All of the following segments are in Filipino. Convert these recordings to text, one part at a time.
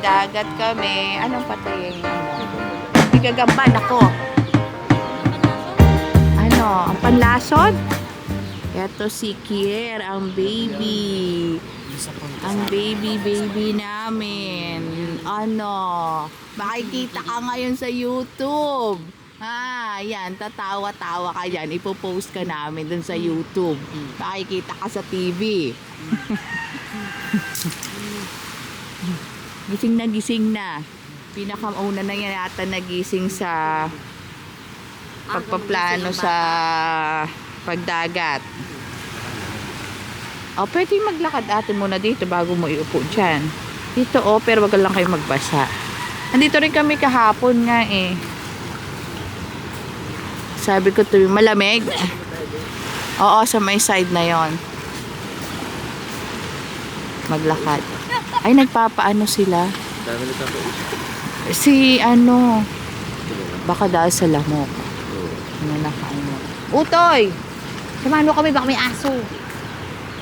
dagat kami. Anong patayin mo? Igagamban ako. Ano? Ang panlasod? Ito si Kier, ang baby. Ang baby namin. Ano? Makikita ka ngayon sa YouTube. Yan, tatawa-tawa ka dyan. Ipopost ka namin dun sa YouTube. Makikita ka sa TV. Gising na. Pinakauna na yan yata nagising sa pagpaplano sa pagdagat. O, pwede maglakad ate muna dito bago mo iupo dyan. Dito pero wag lang kayo magbasa. Nandito rin kami kahapon nga eh. Sabi ko to, malamig. Oo, sa may side na yon. Maglakad. Ay, nagpapaano sila? Si baka dahil sa lamok. Nakaano. Utoy! Samahan mo kami, baka may aso.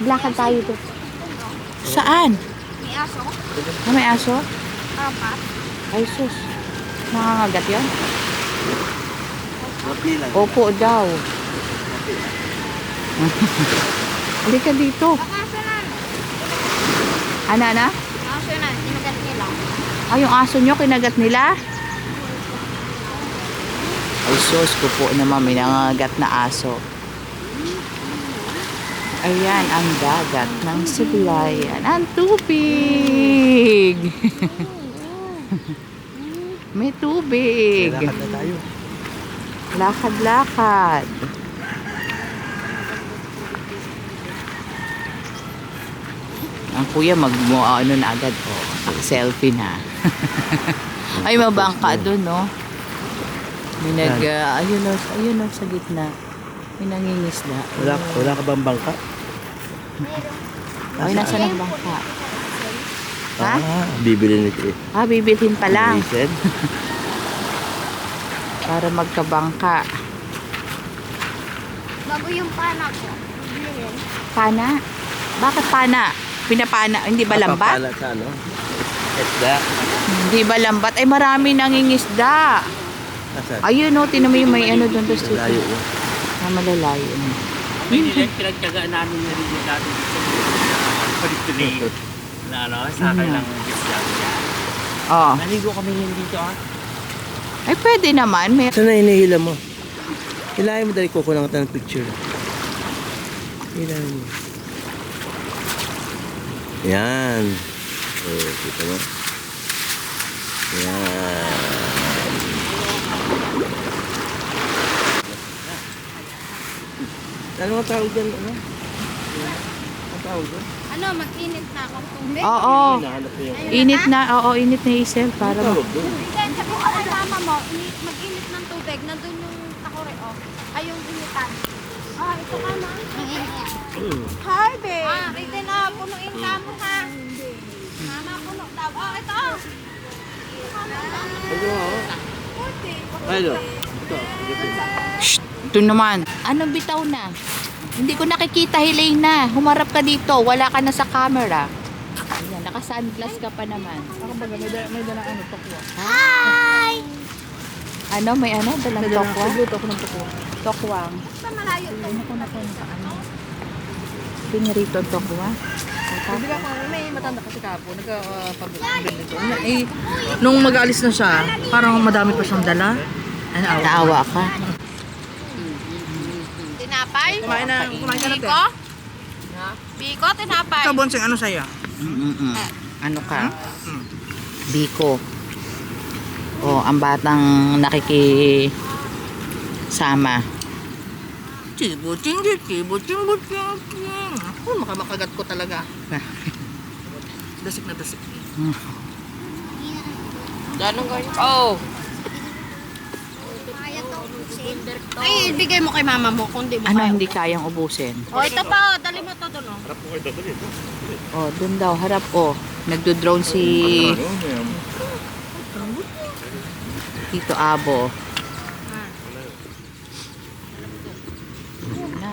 Maglakad tayo to. Saan? May aso? May aso? Apat. Ay, sus. Nangangagat yan? Opo daw. Halika dito. Aso na. Ana? Aso na. Kinagat nila. Ay, yung aso nyo, kinagat nila? Ay, sus ko po naman, may nangangagat na aso. Ayan, ang dagat ng Siblayan. Ang tubig! May tubig. Lakad na tayo. Lakad-lakad. Ang kuya ano na agad selfie na. Ay, mabangka doon, no? May ayun o, sa gitna. May nangingisda. Wala ka bang bangka? Ay, nasa ng bangka? Ha? Bibili nito eh. Bibilhin pa lang. Reason? Para magkabangka. Bago yung pana ko. Bilhin. Pana? Bakit pana? Pinapana, hindi ba lambat? Papala sa ano? Isda. Hindi ba lambat? Ay, marami nangingisda. Nasaan? Ayun o, tinan mo yung may ano doon. Layo mo. Malalayo. Pinagtyagaan namin na rin yung dati dito. Palit-tuloy. Sakay lang isda. Oo. Naligo kami yun dito Ay, pwede naman. May... Saan na hinihila mo? Hilahin mo dali kukunan kita ng picture. Hilahin mo. Yan. Kita mo. Yan. Ano ang tawag dyan? Ano? Ang tawag dyan? Ano, mag-init na akong tubig? Oo. Hinahanap mo yung... Init na. Oo, init na Hazel. Para Ang tawag dyan? Then, sabi ko kay mama mo, mag-init ng tubig. Nandun yung takore, ay yung initan. Ito ka na. Hi, babe. Ito na, punuin ka mo ha. Mama, puno daw. Ito. Ano? Shh, ito naman. Ano bitaw na? Hindi ko nakikita, Helena. Humarap ka dito. Wala ka na sa camera. Ayan, naka-sunglass ka pa naman. May dalang ano, tokwa. Hi! Ano? May ano? Dalang tokwa? Pagluto ko ng tokwa. Tokwang. Sa malayo to. Pinirito ang tokwa. Hindi ka may matanda kasi kapo, nagka-pag-build nito. Nung mag-aalis na siya, parang madami pa siyang dala. Naawa ka. Tinapay? Kumain ka na, Biko? Biko, tinapay. Ikaw, Bonseng, ano sa'yo? Ano ka? Biko. Ang batang nakikisama. Chibuting. Makagat ko talaga. Dasik na dasik. Ganun kayo? Oh! Ay, ibigay mo kay mama mo kung di mo Ano kaya. hindi kayang ubusin? Ito pa, dali mo to doon. Dun daw, harap. Nagdo-drone si Tito Abo. Ayan na.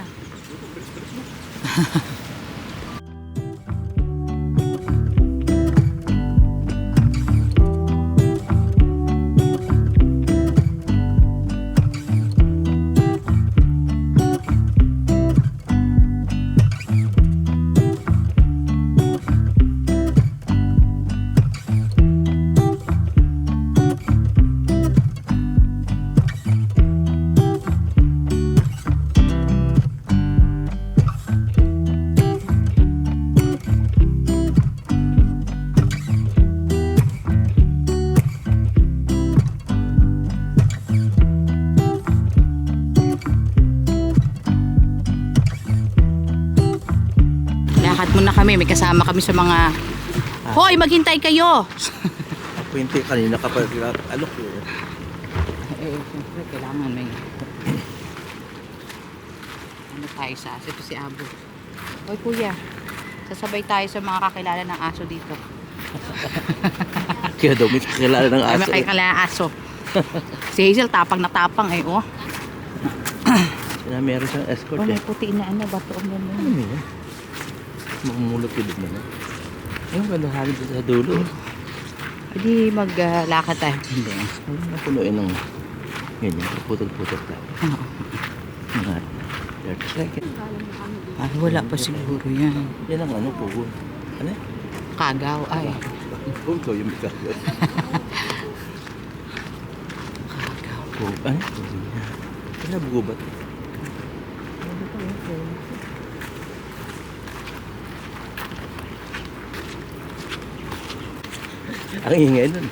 Lakad muna kami. May kasama kami sa mga... Hoy, maghintay kayo! Ako hindi, kanina ka pa alok eh. Siyempre, kailangan may... Ano tayo sa aso? Ito si Abo. Hoy, kuya. Sasabay tayo sa mga kakilala ng aso dito. Kaya daw may kakilala ng Ay, aso. may kakilala ng aso. Si Hazel, tapang na tapang eh, oh. Kaya meron siyang escort Oh, eh. may puti na ano, bato ang Ano gano'n. mo yan? Mamumulot yung na na. Ayun, malahalim dito sa dulo. Hindi maglakad tayo. Hindi. Ayun, napunuin ng ganyan. Putol-putol tayo. Mga 30 seconds. Ah, wala pa siguro yan. Yan ang ano, pugo. Ano yan? Kagaw, ay. Pugo yung mikasyon. Kagaw. Pugo. Ano? Pugo niya. Ano, bugo ba? Ang ingay nun.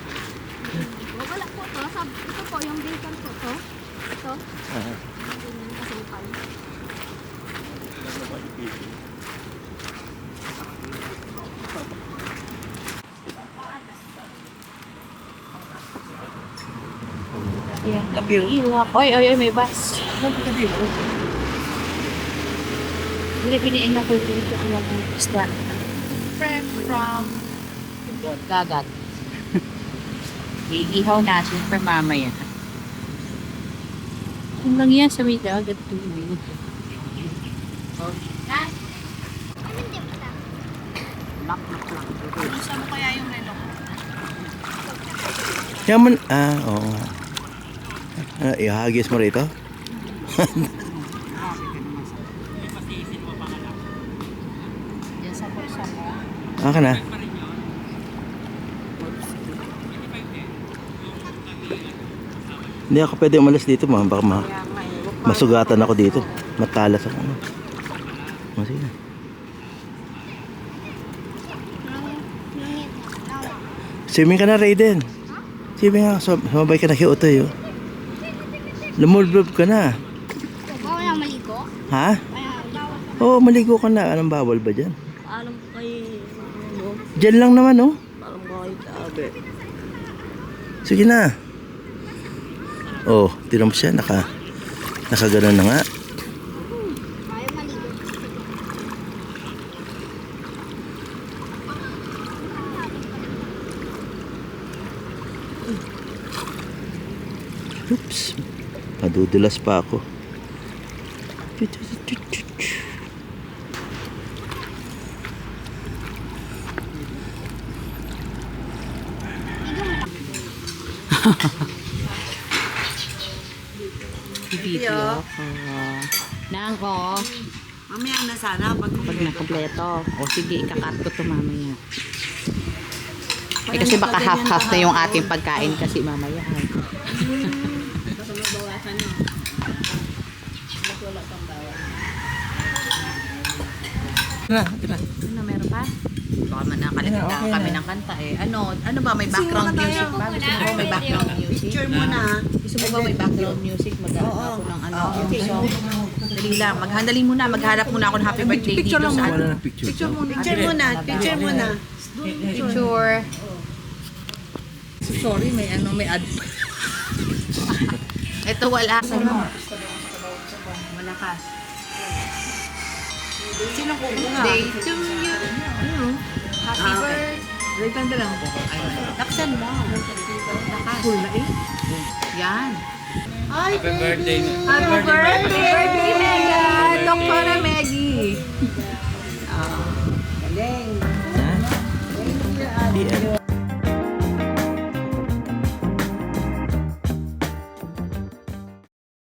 Wala po to. Ito po, yung bacon po to. Ito. Ah. Yung kasukal. Yeah. Kapil. Ilak. Oy, oy, oy, may bus. Hindi, piniin na ko yung dito ang isda. From dagat. Iihaw natin for mamaya. Yung lang yan sa may dagat tubig. Mak-mak lang. Saan mo kaya yung relo? Yaman, oo. Ihagis mo rito? Diyan sa kursa mo. Aka na. Hindi ako pwede umalis dito, ma. Baka masugatan ako dito. Matalas ako. Sige na. Swimming ka na, Raiden. Swimming nga. Sumabay ka na kay Utoy. Oh. Lumulblob ka na. Bawal na maligo? Ha? Bawal. Oo, maligo ka na. Anong bawal ba dyan? Alam ko kay... Dyan lang naman, oh. Alam ko kay Tabe. Sige na. Oh, tinan mo siya. Nakaganon na nga. Ayaw maligo. Oops. Madudulas pa ako. Video ko. Nang ko. Mamaya na sana pag Pag nakompleto. O sige, ikakat ko to mamaya. Eh kasi baka half-half na yung ating pagkain kasi mamaya. Ano, meron pa? Baka man nakalimutan kami ng kanta eh. Ano ba, may background music ba? Gusto mo ba may background music? picture mo na. Gusto mo ba may background music? Maghanap ako ng ano. So, dali lang. Maghandali muna. Maghanap muna ako ng happy birthday dito sa ano. Wala na picture. Picture muna. Picture muna. Picture. Sorry, may ano, may ad. Ito wala. Malakas. Sinong kukuha? Day to you. Happy birthday. Wait, tanda lang. Laksan mo. Lakas. Cool na eh. Yan. Happy birthday. Happy birthday, Megan! Dr. Meggie. Di ano.